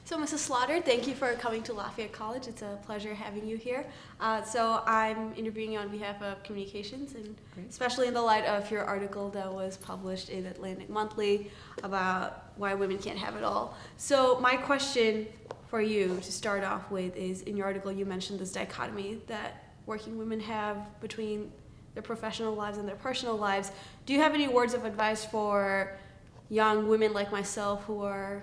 So, Mrs. Slaughter, thank you for coming to Lafayette College. It's a pleasure having you here. So I'm interviewing you on behalf of Communications, and especially in the light of your article that was published in Atlantic Monthly about why women can't have it all. So my question for you to start off with is, in your article you mentioned this dichotomy that working women have between their professional lives and their personal lives. Do you have any words of advice for young women like myself who are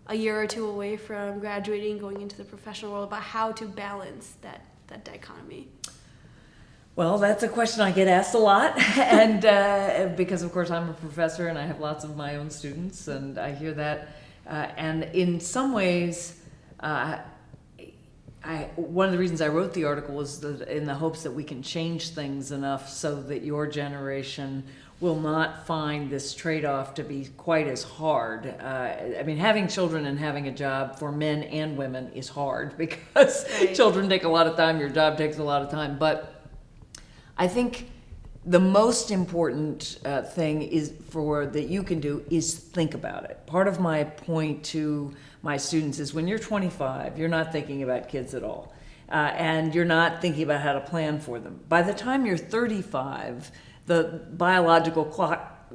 a year or two away from graduating, going into the professional world, about how to balance that dichotomy? Well, that's a question I get asked a lot, and because of course I'm a professor and I have lots of my own students, and I hear that. And in some ways, one of the reasons I wrote the article was in the hopes that we can change things enough so that your generation will not find this trade-off to be quite as hard. I mean, having children and having a job for men and women is hard because children take a lot of time, your job takes a lot of time. But I think the most important thing is that you can do is think about it. Part of my point to my students is when you're 25, you're not thinking about kids at all. And you're not thinking about how to plan for them. By the time you're 35, the biological clock,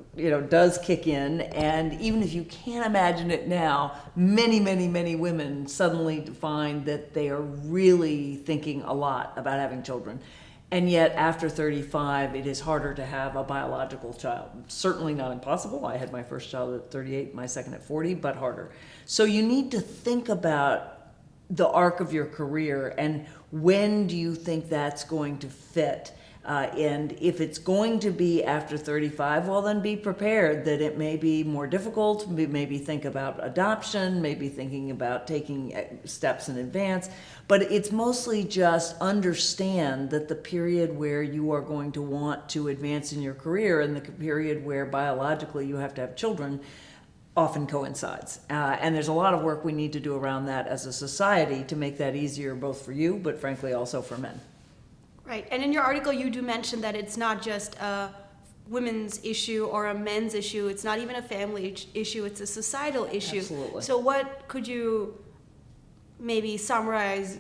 does kick in, and even if you can't imagine it now, many, many, many women suddenly find that they are really thinking a lot about having children. And yet, after 35, it is harder to have a biological child. Certainly not impossible. I had my first child at 38, my second at 40, but harder. So you need to think about the arc of your career and when do you think that's going to fit. And if it's going to be after 35, well, then be prepared that it may be more difficult. Maybe think about adoption, maybe thinking about taking steps in advance. But it's mostly just understand that the period where you are going to want to advance in your career and the period where biologically you have to have children often coincides. And there's a lot of work we need to do around that as a society to make that easier both for you, but frankly also for men. Right, and in your article you do mention that it's not just a women's issue or a men's issue, it's not even a family issue, it's a societal issue. Absolutely. So what could you maybe summarize,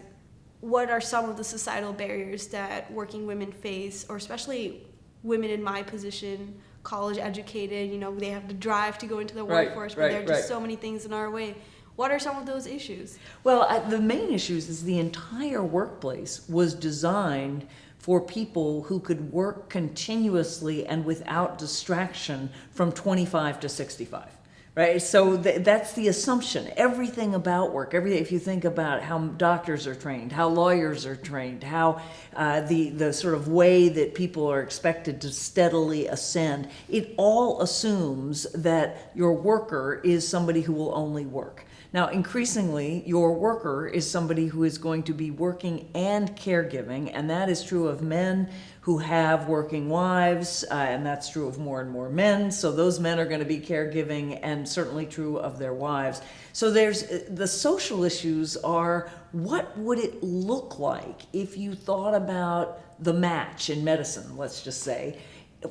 what are some of the societal barriers that working women face, or especially women in my position, college educated, they have to drive to go into the workforce, but there are just so many things in our way. What are some of those issues? Well, the main issues is the entire workplace was designed for people who could work continuously and without distraction from 25 to 65, right? So that's the assumption. Everything about work, if you think about how doctors are trained, how lawyers are trained, how the sort of way that people are expected to steadily ascend, it all assumes that your worker is somebody who will only work. Now, increasingly, your worker is somebody who is going to be working and caregiving, and that is true of men who have working wives, and that's true of more and more men. So those men are going to be caregiving, and certainly true of their wives. So there's the social issues are, what would it look like if you thought about the match in medicine, let's just say,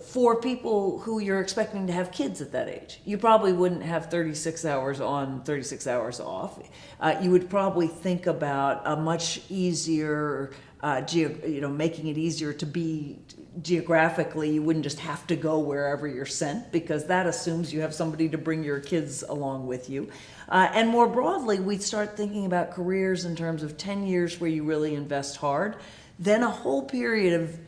for people who you're expecting to have kids at that age? You probably wouldn't have 36 hours on, 36 hours off. You would probably think about a much easier, making it easier to be geographically. You wouldn't just have to go wherever you're sent, because that assumes you have somebody to bring your kids along with you. And more broadly, we'd start thinking about careers in terms of 10 years where you really invest hard, then a whole period of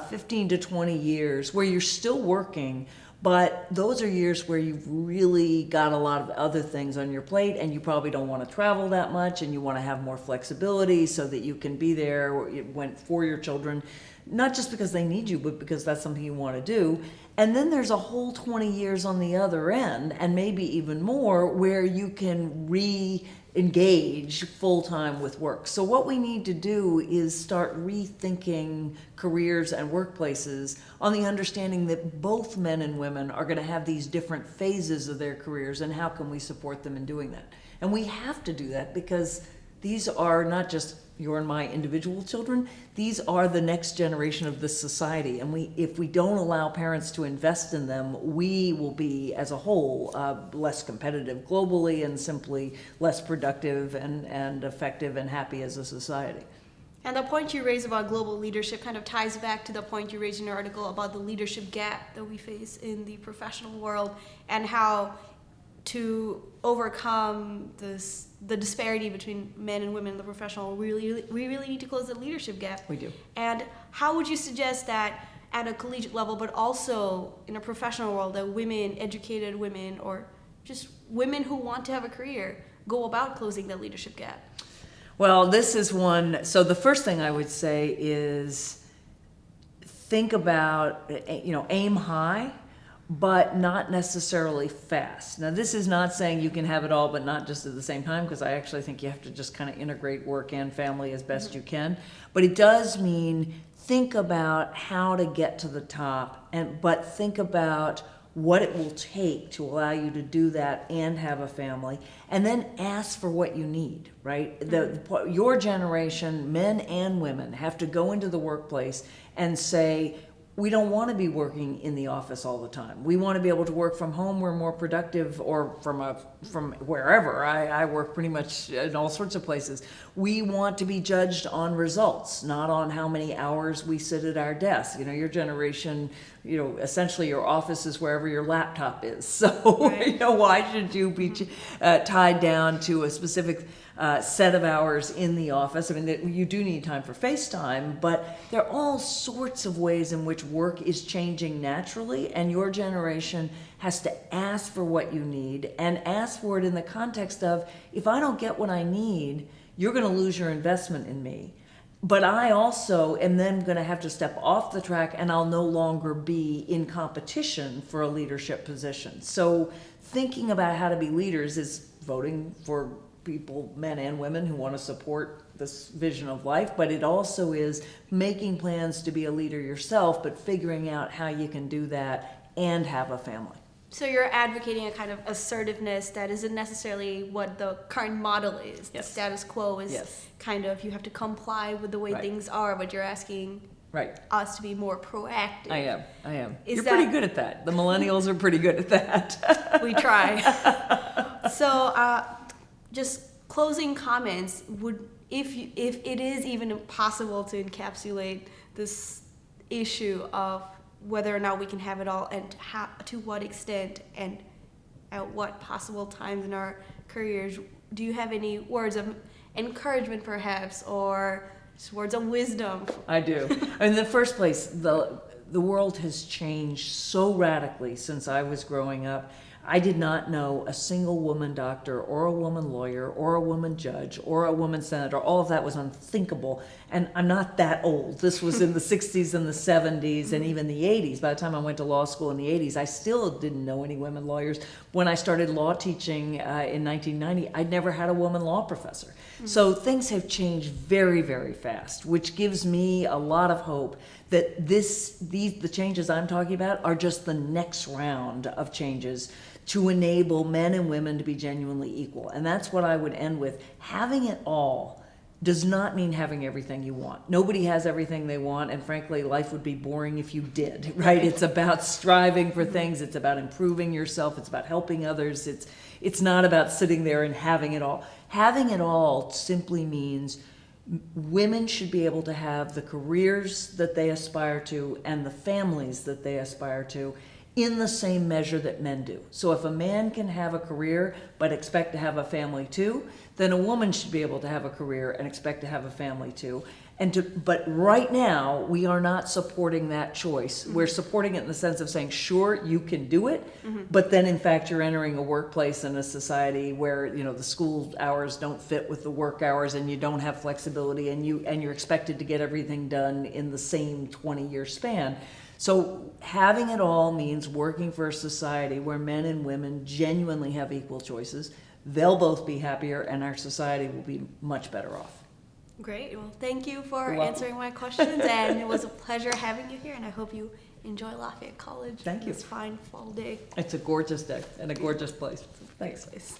15 to 20 years where you're still working, but those are years where you've really got a lot of other things on your plate and you probably don't want to travel that much and you want to have more flexibility so that you can be there for your children, not just because they need you, but because that's something you want to do. And then there's a whole 20 years on the other end, and maybe even more, where you can re-engage full-time with work. So what we need to do is start rethinking careers and workplaces on the understanding that both men and women are going to have these different phases of their careers, and how can we support them in doing that. And we have to do that because these are not just your and my individual children, these are the next generation of this society. And if we don't allow parents to invest in them, we will be, as a whole, less competitive globally and simply less productive and effective and happy as a society. And the point you raise about global leadership kind of ties back to the point you raised in your article about the leadership gap that we face in the professional world, and how to overcome the disparity between men and women in the professional, we really need to close the leadership gap. We do. And how would you suggest that at a collegiate level, but also in a professional world, that women, educated women, or just women who want to have a career, go about closing the leadership gap? Well, this is one. So the first thing I would say is think about, aim high, but not necessarily fast. Now, this is not saying you can have it all, but not just at the same time, because I actually think you have to just kind of integrate work and family as best you can. But it does mean think about how to get to the top, but think about what it will take to allow you to do that and have a family, and then ask for what you need, right? Your generation, men and women, have to go into the workplace and say, we don't want to be working in the office all the time. We want to be able to work from home. We're more productive, or from wherever. I work pretty much in all sorts of places. We want to be judged on results, not on how many hours we sit at our desk. Your generation, essentially your office is wherever your laptop is. So, right. Why should you be tied down to a specific set of hours in the office? I mean, you do need time for FaceTime, but there are all sorts of ways in which work is changing naturally, and your generation has to ask for what you need, and ask for it in the context of, if I don't get what I need, you're going to lose your investment in me. But I also am then going to have to step off the track, and I'll no longer be in competition for a leadership position. So thinking about how to be leaders is voting for people, men and women, who want to support this vision of life, but it also is making plans to be a leader yourself, but figuring out how you can do that and have a family. So you're advocating a kind of assertiveness that isn't necessarily what the current model is. Yes. The status quo is kind of, you have to comply with the way things are, but you're asking us to be more proactive. I am. You're pretty good at that. The millennials are pretty good at that. We try. So just closing comments, if it is even possible to encapsulate this issue of whether or not we can have it all, and to what extent, and at what possible times in our careers, do you have any words of encouragement perhaps, or just words of wisdom? I do. In the first place, the world has changed so radically since I was growing up. I did not know a single woman doctor, or a woman lawyer, or a woman judge, or a woman senator. All of that was unthinkable. And I'm not that old. This was in the 60s and the 70s and even the 80s. By the time I went to law school in the 80s, I still didn't know any women lawyers. When I started law teaching in 1990, I'd never had a woman law professor. Mm-hmm. So things have changed very, very fast, which gives me a lot of hope that the changes I'm talking about are just the next round of changes to enable men and women to be genuinely equal. And that's what I would end with. Having it all does not mean having everything you want. Nobody has everything they want, and frankly, life would be boring if you did, right? It's about striving for things, it's about improving yourself, it's about helping others, it's not about sitting there and having it all. Having it all simply means women should be able to have the careers that they aspire to and the families that they aspire to in the same measure that men do. So if a man can have a career but expect to have a family too, then a woman should be able to have a career and expect to have a family too. But right now, we are not supporting that choice. Mm-hmm. We're supporting it in the sense of saying, sure, you can do it, but then in fact you're entering a workplace and a society where the school hours don't fit with the work hours, and you don't have flexibility, and you're expected to get everything done in the same 20-year span. So having it all means working for a society where men and women genuinely have equal choices. They'll both be happier, and our society will be much better off. Great. Well, thank you for answering my questions, and it was a pleasure having you here, and I hope you enjoy Lafayette College. Thank you. This fine fall day. It's a gorgeous day and a gorgeous place. Thanks. Place.